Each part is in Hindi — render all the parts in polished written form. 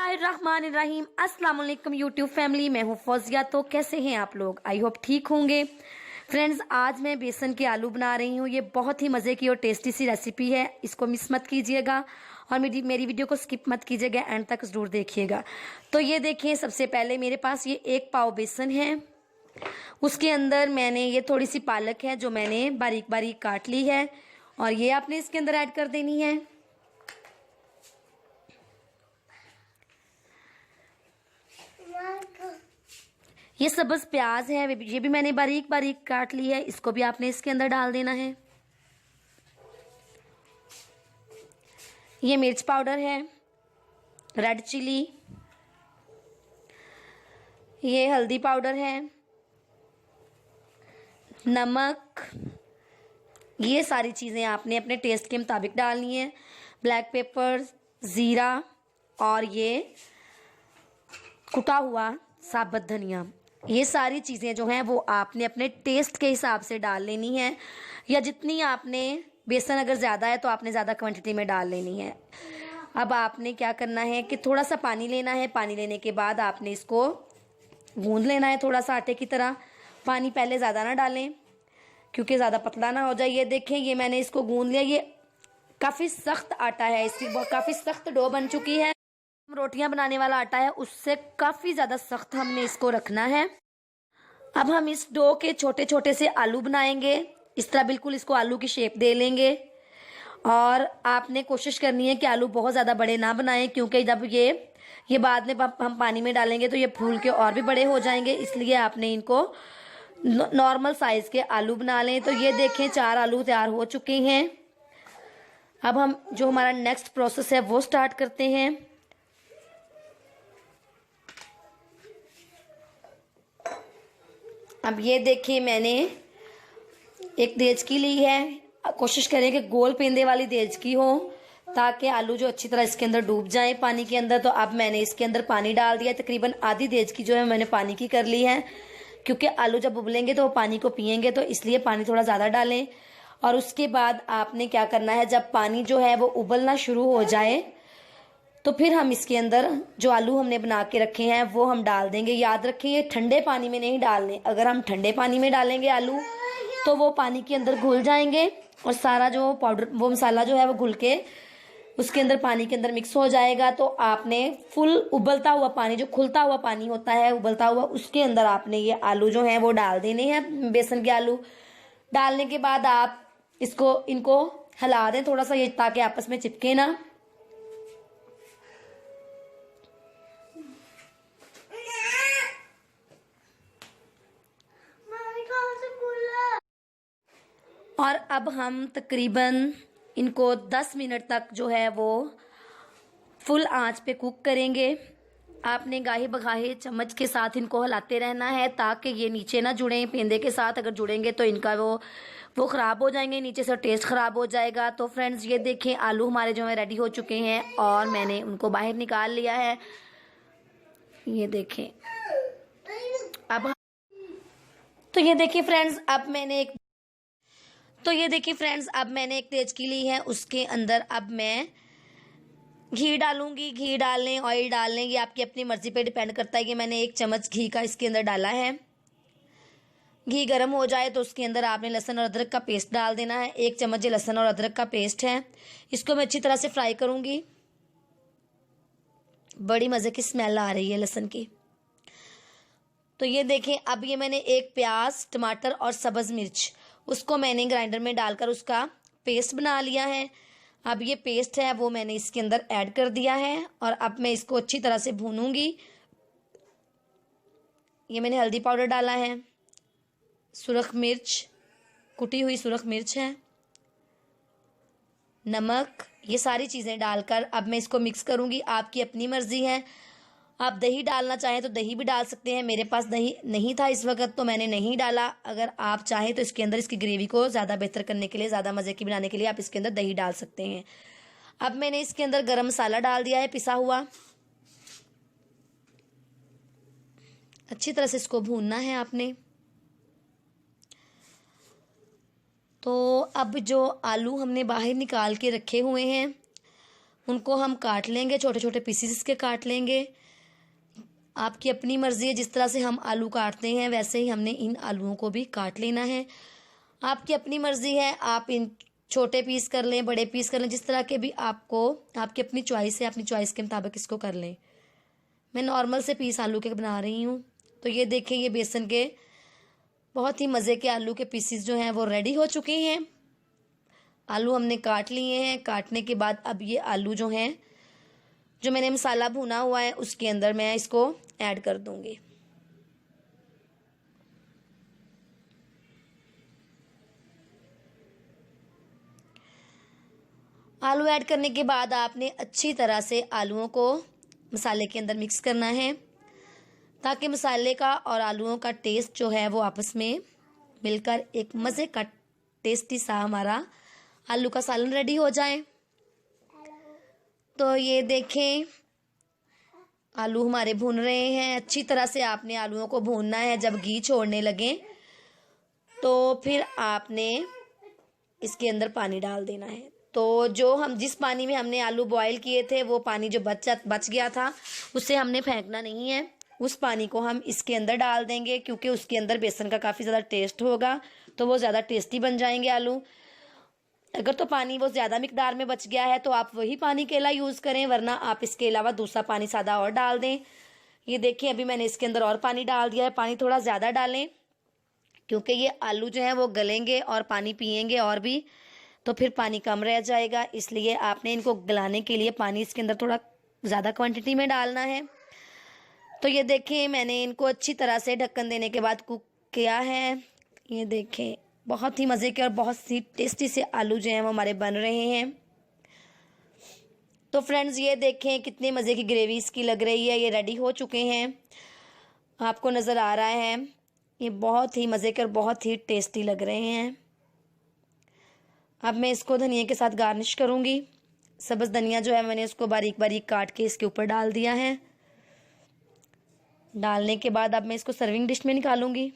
बिस्मिल्लाहिर्रहमानिर्रहीम। अस्सलाम वालेकुम यूट्यूब फैमिली, मैं हूँ फौजिया। तो कैसे हैं आप लोग? आई होप ठीक होंगे। फ्रेंड्स, आज मैं बेसन के आलू बना रही हूँ। ये बहुत ही मज़े की और टेस्टी सी रेसिपी है। इसको मिस मत कीजिएगा और मेरी वीडियो को स्किप मत कीजिएगा, एंड तक ज़रूर देखिएगा। तो ये देखिए, सबसे पहले मेरे पास ये 1 पाव बेसन है। उसके अंदर मैंने ये थोड़ी सी पालक है जो मैंने बारीक बारीक काट ली है, और ये आपने इसके अंदर ऐड कर देनी है। ये सब्ज प्याज है, ये भी मैंने बारीक बारीक काट ली है, इसको भी आपने इसके अंदर डाल देना है। ये मिर्च पाउडर है, रेड चिली, ये हल्दी पाउडर है, नमक, ये सारी चीज़ें आपने अपने टेस्ट के मुताबिक डालनी है। ब्लैक पेपर, ज़ीरा, और ये कुटा हुआ साबुत धनिया, ये सारी चीज़ें जो हैं वो आपने अपने टेस्ट के हिसाब से डाल लेनी है, या जितनी आपने बेसन अगर ज़्यादा है तो आपने ज़्यादा क्वांटिटी में डाल लेनी है। अब आपने क्या करना है कि थोड़ा सा पानी लेना है। पानी लेने के बाद आपने इसको गूंद लेना है थोड़ा सा आटे की तरह। पानी पहले ज़्यादा ना डालें क्योंकि ज़्यादा पतला ना हो जाए। ये देखें, ये मैंने इसको गूंद लिया। ये काफ़ी सख्त आटा है, इसकी काफ़ी सख्त डो बन चुकी है। रोटियां बनाने वाला आटा है, उससे काफ़ी ज़्यादा सख्त हमने इसको रखना है। अब हम इस डो के छोटे छोटे से आलू बनाएंगे। इस तरह बिल्कुल इसको आलू की शेप दे लेंगे, और आपने कोशिश करनी है कि आलू बहुत ज़्यादा बड़े ना बनाएं, क्योंकि जब ये बाद में हम पानी में डालेंगे तो ये फूल के और भी बड़े हो जाएंगे। इसलिए आपने इनको नॉर्मल साइज़ के आलू बना लें। तो ये देखें, 4 आलू तैयार हो चुके हैं। अब हम जो हमारा नेक्स्ट प्रोसेस है वो स्टार्ट करते हैं। अब ये देखिए, मैंने एक देचकी ली है। कोशिश करें कि गोल पेंदे वाली देचकी हो, ताकि आलू जो अच्छी तरह इसके अंदर डूब जाए पानी के अंदर। तो अब मैंने इसके अंदर पानी डाल दिया। तकरीबन आधी देचकी जो है मैंने पानी की कर ली है, क्योंकि आलू जब उबलेंगे तो वो पानी को पिएंगे, तो इसलिए पानी थोड़ा ज़्यादा डालें। और उसके बाद आपने क्या करना है, जब पानी जो है वो उबलना शुरू हो जाए तो फिर हम इसके अंदर जो आलू हमने बना के रखे हैं वो हम डाल देंगे। याद रखें, ये ठंडे पानी में नहीं डालने। अगर हम ठंडे पानी में डालेंगे आलू तो वो पानी के अंदर घुल जाएंगे, और सारा जो पाउडर वो मसाला जो है वो घुल के उसके अंदर पानी के अंदर मिक्स हो जाएगा। तो आपने फुल उबलता हुआ पानी, जो खुलता हुआ पानी होता है उबलता हुआ, उसके अंदर आपने ये आलू जो हैं वो डाल देने हैं, बेसन के आलू। डालने के बाद आप इनको हिला दें थोड़ा सा, ये ताकि आपस में चिपके ना। और अब हम तकरीबन इनको 10 मिनट तक जो है वो फुल आंच पे कुक करेंगे। आपने गाहे बगाहे चम्मच के साथ इनको हिलाते रहना है, ताकि ये नीचे ना जुड़ें पेंदे के साथ। अगर जुड़ेंगे तो इनका वो ख़राब हो जाएंगे, नीचे से टेस्ट ख़राब हो जाएगा। तो फ्रेंड्स, ये देखें, आलू हमारे जो है रेडी हो चुके हैं, और मैंने उनको बाहर निकाल लिया है। ये देखें। अब तो ये देखिए फ्रेंड्स, अब मैंने एक तेजकी ली है। उसके अंदर अब मैं घी डालूंगी। घी डालने, ऑयल डालने, ये आपकी अपनी मर्जी पे डिपेंड करता है। कि मैंने 1 चम्मच घी का इसके अंदर डाला है। घी गर्म हो जाए तो उसके अंदर आपने लहसुन और अदरक का पेस्ट डाल देना है। 1 चम्मच ये लहसुन और अदरक का पेस्ट है। इसको मैं अच्छी तरह से फ्राई करूंगी। बड़ी मज़े की स्मेल आ रही है लहसुन की। तो ये देखें, अब ये मैंने 1 प्याज, टमाटर और सब्ज़ मिर्च, उसको मैंने ग्राइंडर में डालकर उसका पेस्ट बना लिया है। अब ये पेस्ट है वो मैंने इसके अंदर ऐड कर दिया है, और अब मैं इसको अच्छी तरह से भूनूंगी। ये मैंने हल्दी पाउडर डाला है, सुरख मिर्च, कुटी हुई सुरख मिर्च है, नमक, ये सारी चीज़ें डालकर अब मैं इसको मिक्स करूंगी। आपकी अपनी मर्ज़ी है, आप दही डालना चाहें तो दही भी डाल सकते हैं। मेरे पास दही नहीं था इस वक्त, तो मैंने नहीं डाला। अगर आप चाहें तो इसके अंदर इसकी ग्रेवी को ज़्यादा बेहतर करने के लिए, ज़्यादा मज़े की बनाने के लिए आप इसके अंदर दही डाल सकते हैं। अब मैंने इसके अंदर गरम मसाला डाल दिया है, पिसा हुआ। अच्छी तरह से इसको भूनना है आपने। तो अब जो आलू हमने बाहर निकाल के रखे हुए हैं उनको हम काट लेंगे, छोटे छोटे पीसेस के काट लेंगे। आपकी अपनी मर्ज़ी है, जिस तरह से हम आलू काटते हैं वैसे ही हमने इन आलूओं को भी काट लेना है। आपकी अपनी मर्ज़ी है, आप इन छोटे पीस कर लें, बड़े पीस कर लें, जिस तरह के भी आपको, आपकी अपनी चॉइस है, अपनी चॉइस के मुताबिक इसको कर लें। मैं नॉर्मल से पीस आलू के बना रही हूँ। तो ये देखें, ये बेसन के बहुत ही मज़े के आलू के पीसीस जो हैं वो रेडी हो चुके हैं। आलू हमने काट लिए हैं। काटने के बाद अब ये आलू जो हैं, जो मैंने मसाला भुना हुआ है उसके अंदर मैं इसको ऐड कर दूंगी। आलू ऐड करने के बाद आपने अच्छी तरह से आलूओं को मसाले के अंदर मिक्स करना है, ताकि मसाले का और आलूओं का टेस्ट जो है वो आपस में मिलकर एक मज़े का टेस्टी सा हमारा आलू का सालन रेडी हो जाए। तो ये देखें, आलू हमारे भून रहे हैं। अच्छी तरह से आपने आलूओं को भूनना है। जब घी छोड़ने लगे तो फिर आपने इसके अंदर पानी डाल देना है। तो जो हम जिस पानी में हमने आलू बॉईल किए थे वो पानी जो बच गया था उसे हमने फेंकना नहीं है। उस पानी को हम इसके अंदर डाल देंगे, क्योंकि उसके अंदर बेसन का काफ़ी ज़्यादा टेस्ट होगा, तो वो ज़्यादा टेस्टी बन जाएंगे आलू। अगर तो पानी वो ज़्यादा मिकदार में बच गया है तो आप वही पानी केला यूज़ करें, वरना आप इसके अलावा दूसरा पानी सादा और डाल दें। ये देखिए, अभी मैंने इसके अंदर और पानी डाल दिया है। पानी थोड़ा ज़्यादा डालें, क्योंकि ये आलू जो है वो गलेंगे और पानी पिएंगे और भी, तो फिर पानी कम रह जाएगा। इसलिए आपने इनको गलाने के लिए पानी इसके अंदर थोड़ा ज़्यादा क्वांटिटी में डालना है। तो ये देखें, मैंने इनको अच्छी तरह से ढक्कन देने के बाद कुक किया है। ये देखें, बहुत ही मज़े के और बहुत ही टेस्टी से आलू जो हैं वो हमारे बन रहे हैं। तो फ्रेंड्स, ये देखें कितनी मज़े की ग्रेवी इसकी लग रही है। ये रेडी हो चुके हैं, आपको नज़र आ रहा है। ये बहुत ही मज़े के और बहुत ही टेस्टी लग रहे हैं। अब मैं इसको धनिया के साथ गार्निश करूँगी। सब्ज़ धनिया जो है मैंने उसको बारीक बारीक काट के इसके ऊपर डाल दिया है। डालने के बाद अब मैं इसको सर्विंग डिश में निकालूंगी।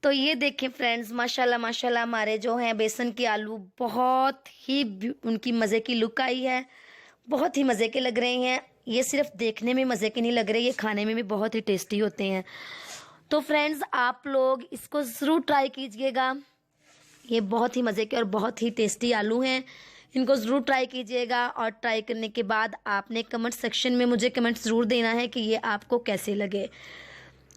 तो ये देखें फ्रेंड्स, माशाल्लाह माशाल्लाह हमारे जो हैं बेसन के आलू बहुत ही उनकी मज़े की लुक आई है, बहुत ही मज़े के लग रहे हैं। ये सिर्फ देखने में मज़े के नहीं लग रहे, ये खाने में भी बहुत ही टेस्टी होते हैं। तो फ्रेंड्स, आप लोग इसको ज़रूर ट्राई कीजिएगा। ये बहुत ही मज़े के और बहुत ही टेस्टी आलू हैं, इनको ज़रूर ट्राई कीजिएगा। और ट्राई करने के बाद आपने कमेंट सेक्शन में मुझे कमेंट ज़रूर देना है कि ये आपको कैसे लगे।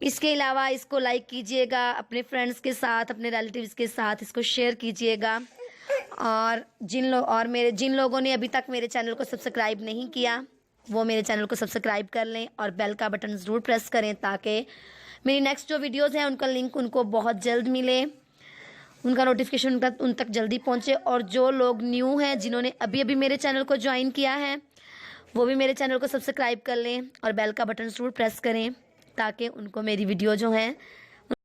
इसके अलावा इसको लाइक कीजिएगा, अपने फ्रेंड्स के साथ, अपने रिलेटिव्स के साथ इसको शेयर कीजिएगा। और जिन लोगों ने अभी तक मेरे चैनल को सब्सक्राइब नहीं किया वो मेरे चैनल को सब्सक्राइब कर लें और बेल का बटन ज़रूर प्रेस करें, ताकि मेरी नेक्स्ट जो वीडियोज़ हैं उनका लिंक उनको बहुत जल्द मिले, उनका नोटिफिकेशन उन तक जल्दी पहुंचे। और जो लोग न्यू हैं, जिन्होंने अभी अभी मेरे चैनल को ज्वाइन किया है, वो भी मेरे चैनल को सब्सक्राइब कर लें और बेल का बटन ज़रूर प्रेस करें, ताकि उनको मेरी वीडियो जो हैं